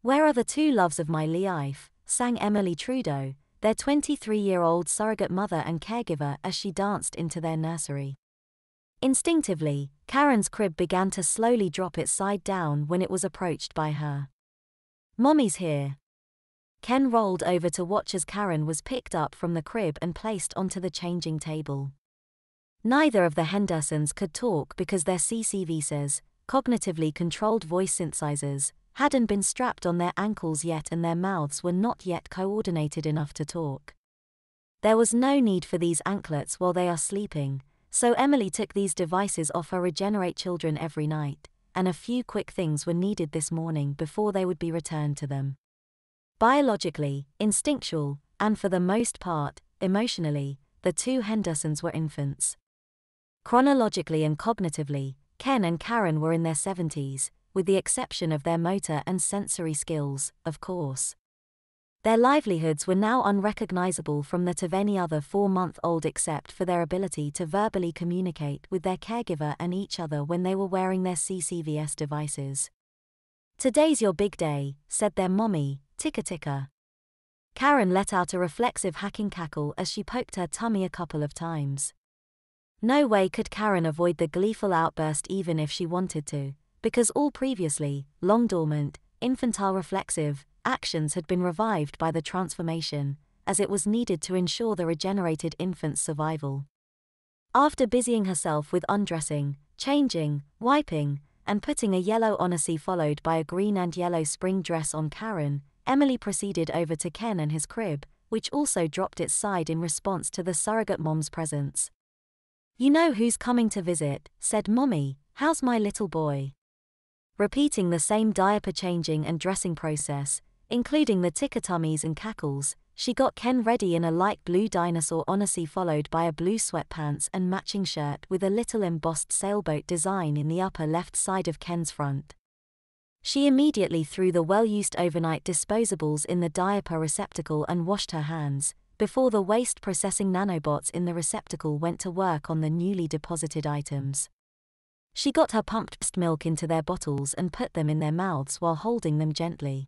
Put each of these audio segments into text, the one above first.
Where are the two loves of my life? Sang Emily Trudeau, their 23-year-old surrogate mother and caregiver, as she danced into their nursery. Instinctively, Karen's crib began to slowly drop its side down when it was approached by her. "Mommy's here." Ken rolled over to watch as Karen was picked up from the crib and placed onto the changing table. Neither of the Hendersons could talk because their CCVs, cognitively controlled voice synthesizers, hadn't been strapped on their ankles yet, and their mouths were not yet coordinated enough to talk. There was no need for these anklets while they are sleeping, so Emily took these devices off her Regenerate children every night, and a few quick things were needed this morning before they would be returned to them. Biologically, instinctual, and for the most part, emotionally, the two Hendersons were infants. Chronologically and cognitively, Ken and Karen were in their 70s, with the exception of their motor and sensory skills, of course. Their livelihoods were now unrecognizable from that of any other 4-month-old except for their ability to verbally communicate with their caregiver and each other when they were wearing their CCVS devices. "Today's your big day," said their mommy, "Ticka ticka." Karen let out a reflexive hacking cackle as she poked her tummy a couple of times. No way could Karen avoid the gleeful outburst even if she wanted to, because all previously, long-dormant, infantile reflexive actions had been revived by the transformation, as it was needed to ensure the regenerated infant's survival. After busying herself with undressing, changing, wiping, and putting a yellow onesie followed by a green and yellow spring dress on Karen, Emily proceeded over to Ken and his crib, which also dropped its side in response to the surrogate mom's presence. "You know who's coming to visit," said Mommy. "How's my little boy?" Repeating the same diaper changing and dressing process, including the ticker tummies and cackles, she got Ken ready in a light blue dinosaur onesie followed by a blue sweatpants and matching shirt with a little embossed sailboat design in the upper left side of Ken's front. She immediately threw the well-used overnight disposables in the diaper receptacle and washed her hands, before the waste-processing nanobots in the receptacle went to work on the newly deposited items. She got her pumped milk into their bottles and put them in their mouths while holding them gently.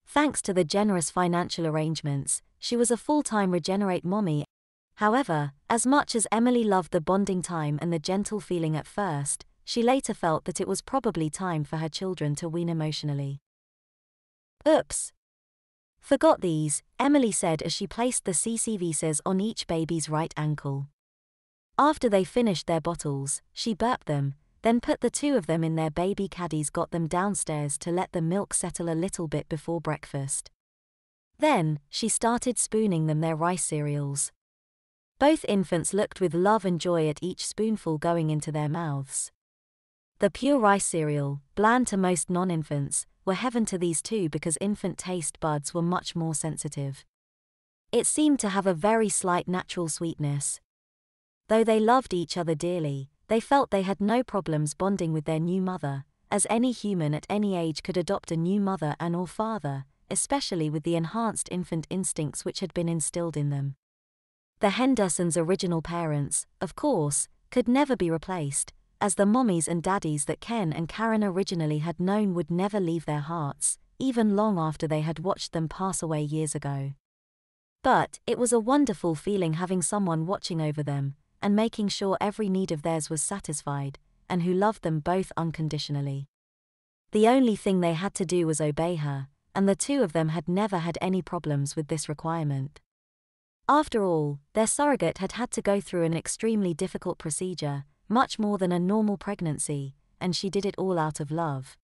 Thanks to the generous financial arrangements, she was a full-time Regenerate mommy. However, as much as Emily loved the bonding time and the gentle feeling at first, she later felt that it was probably time for her children to wean emotionally. "Oops. Forgot these," Emily said as she placed the CCVs on each baby's right ankle. After they finished their bottles, she burped them, then put the two of them in their baby caddies, got them downstairs to let the milk settle a little bit before breakfast. Then, she started spooning them their rice cereals. Both infants looked with love and joy at each spoonful going into their mouths. The pure rice cereal, bland to most non-infants, were heaven to these two because infant taste buds were much more sensitive. It seemed to have a very slight natural sweetness. Though they loved each other dearly, they felt they had no problems bonding with their new mother, as any human at any age could adopt a new mother and/or father, especially with the enhanced infant instincts which had been instilled in them. The Hendersons' original parents, of course, could never be replaced, as the mommies and daddies that Ken and Karen originally had known would never leave their hearts, even long after they had watched them pass away years ago. But it was a wonderful feeling having someone watching over them, and making sure every need of theirs was satisfied, and who loved them both unconditionally. The only thing they had to do was obey her, and the two of them had never had any problems with this requirement. After all, their surrogate had had to go through an extremely difficult procedure, much more than a normal pregnancy, and she did it all out of love.